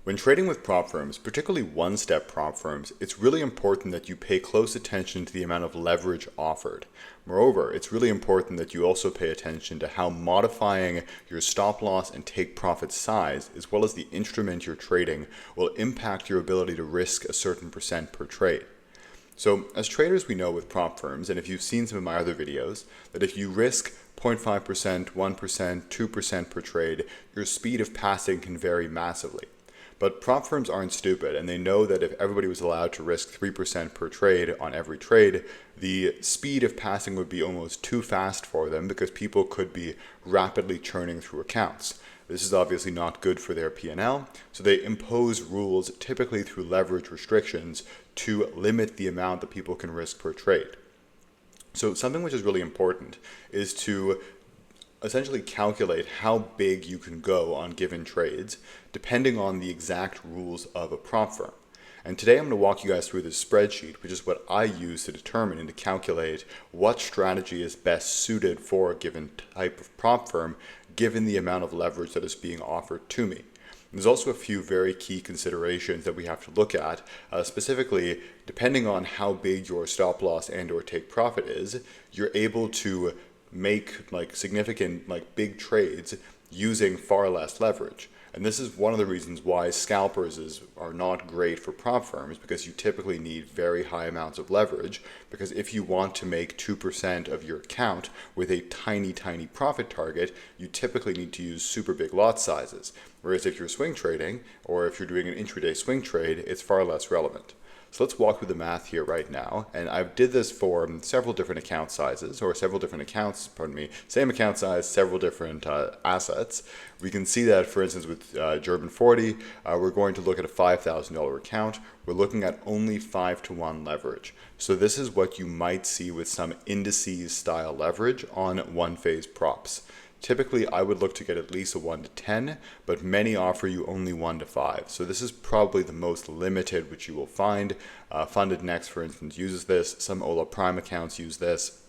When trading with prop firms, particularly one-step prop firms, it's really important that you pay close attention to the amount of leverage offered. Moreover, it's really important that you also pay attention to how modifying your stop loss and take profit size, as well as the instrument you're trading, will impact your ability to risk a certain percent per trade. So as traders, we know with prop firms, and if you've seen some of my other videos, that if you risk 0.5%, 1%, 2% per trade, your speed of passing can vary massively. But prop firms aren't stupid, and they know that if everybody was allowed to risk 3% per trade on every trade, the speed of passing would be almost too fast for them because people could be rapidly churning through accounts. This is obviously not good for their P&L, so they impose rules, typically through leverage restrictions, to limit the amount that people can risk per trade. So something which is really important is to essentially calculate how big you can go on given trades depending on the exact rules of a prop firm. And today I'm going to walk you guys through this spreadsheet, which is what I use to determine and to calculate what strategy is best suited for a given type of prop firm given the amount of leverage that is being offered to me. There's also a few very key considerations that we have to look at, specifically depending on how big your stop loss and or take profit is, you're able to make significant big trades using far less leverage. And this is one of the reasons why scalpers are not great for prop firms, because you typically need very high amounts of leverage, because if you want to make 2% of your account with a tiny profit target, you typically need to use super big lot sizes. Whereas if you're swing trading, or if you're doing an intraday swing trade, it's far less relevant. So let's walk through the math here right now. And I did this for several different account sizes, or several different accounts, same account size, several different assets. We can see that, for instance, with German 40, we're going to look at a $5,000 account. We're looking at only 5-to-1 leverage. So this is what you might see with some indices style leverage on one-phase props. Typically, I would look to get at least a 1-to-10, but many offer you only 1-to-5. So this is probably the most limited which you will find. Funded Next, for instance, uses this. Some Ola Prime accounts use this.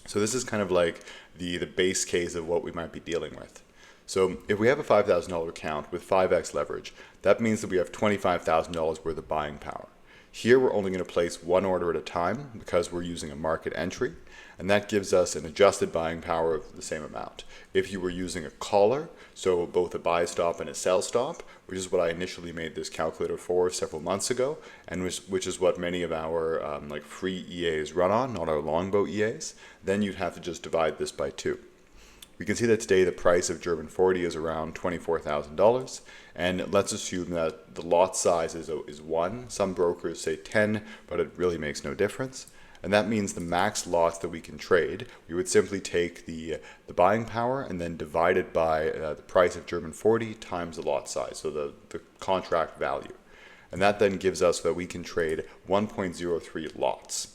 So this is kind of like the base case of what we might be dealing with. So if we have a $5,000 account with 5x leverage, that means that we have $25,000 worth of buying power. Here we're only going to place one order at a time because we're using a market entry, and that gives us an adjusted buying power of the same amount. If you were using a collar, so both a buy stop and a sell stop, which is what I initially made this calculator for several months ago, and which is what many of our free EAs run on, not our longbow EAs, then you'd have to just divide this by 2. We can see that today the price of German 40 is around $24,000, and let's assume that the lot size is 1. Some brokers say 10, but it really makes no difference. And that means the max lots that we can trade, we would simply take the buying power and then divide it by the price of German 40 times the lot size, so the contract value. And that then gives us that we can trade 1.03 lots.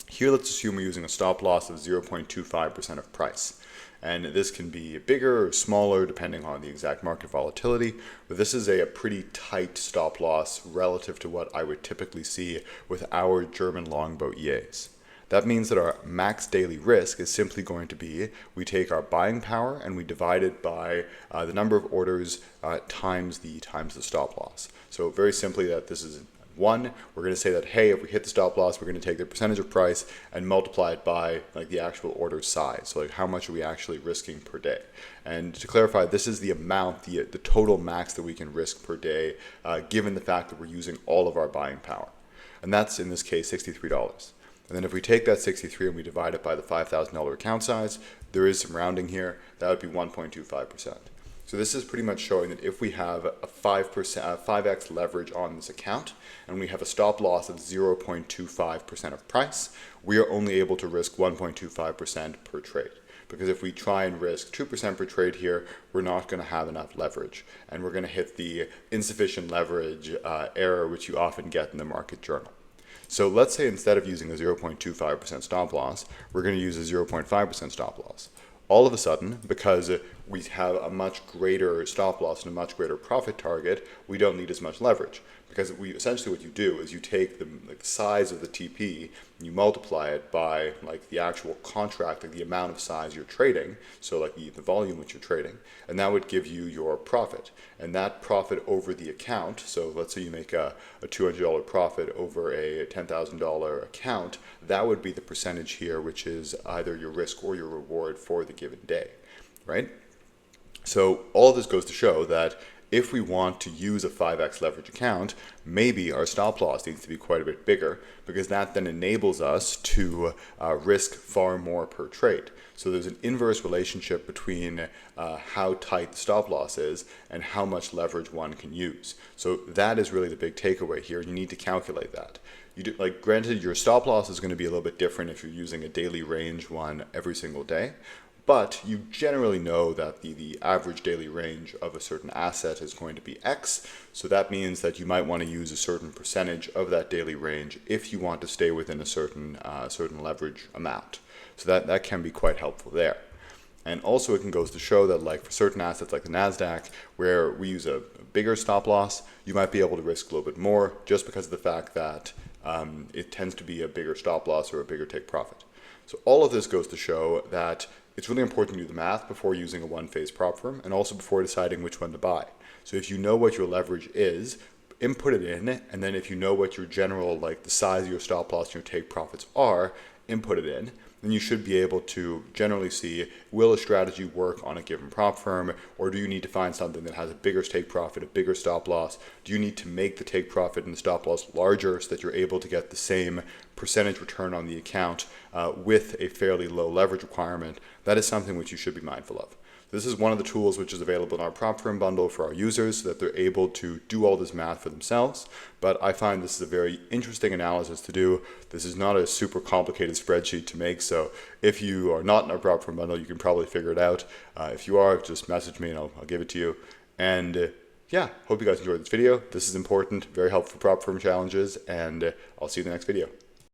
Here, let's assume we're using a stop loss of 0.25% of price. And this can be bigger or smaller depending on the exact market volatility, but this is a pretty tight stop loss relative to what I would typically see with our German longbow EAs. That means that our max daily risk is simply going to be, we take our buying power and we divide it by the number of orders times the stop loss. So very simply, that this is 1, we're going to say that, hey, if we hit the stop loss, we're going to take the percentage of price and multiply it by the actual order size. So how much are we actually risking per day? And to clarify, this is the amount, the total max that we can risk per day, given the fact that we're using all of our buying power. And that's, in this case, $63. And then if we take that 63 and we divide it by the $5,000 account size, there is some rounding here, that would be 1.25%. So this is pretty much showing that if we have a 5x leverage on this account, and we have a stop loss of 0.25% of price, we are only able to risk 1.25% per trade. Because if we try and risk 2% per trade here, we're not going to have enough leverage. And we're going to hit the insufficient leverage error, which you often get in the market journal. So let's say instead of using a 0.25% stop loss, we're going to use a 0.5% stop loss. All of a sudden, because we have a much greater stop loss and a much greater profit target, we don't need as much leverage. Because essentially what you do is you take the size of the TP and you multiply it by like the actual contract, like the amount of size you're trading, so like the volume which you're trading, and that would give you your profit. And that profit over the account, so let's say you make a $200 profit over a $10,000 account, that would be the percentage here, which is either your risk or your reward for the given day, right? So all of this goes to show that if we want to use a 5x leverage account, maybe our stop loss needs to be quite a bit bigger, because that then enables us to risk far more per trade. So there's an inverse relationship between how tight the stop loss is and how much leverage one can use. So that is really the big takeaway here. You need to calculate that. Granted, your stop loss is going to be a little bit different if you're using a daily range one every single day. But you generally know that the average daily range of a certain asset is going to be X. So that means that you might want to use a certain percentage of that daily range if you want to stay within a certain leverage amount. So that can be quite helpful there. And also it can goes to show that like for certain assets like the NASDAQ, where we use a bigger stop loss, you might be able to risk a little bit more just because of the fact that it tends to be a bigger stop loss or a bigger take profit. So all of this goes to show that it's really important to do the math before using a one-phase prop firm and also before deciding which one to buy. So if you know what your leverage is, input it in, and then if you know what your general, like the size of your stop loss and your take profits are, input it in, then you should be able to generally see, will a strategy work on a given prop firm, or do you need to find something that has a bigger take profit, a bigger stop loss? Do you need to make the take profit and the stop loss larger so that you're able to get the same percentage return on the account with a fairly low leverage requirement? That is something which you should be mindful of. This is one of the tools which is available in our prop firm bundle for our users so that they're able to do all this math for themselves. But I find this is a very interesting analysis to do. This is not a super complicated spreadsheet to make. So if you are not in our prop firm bundle, you can probably figure it out. If you are, just message me and I'll give it to you. And yeah, hope you guys enjoyed this video. This is important, very helpful prop firm challenges, and I'll see you in the next video.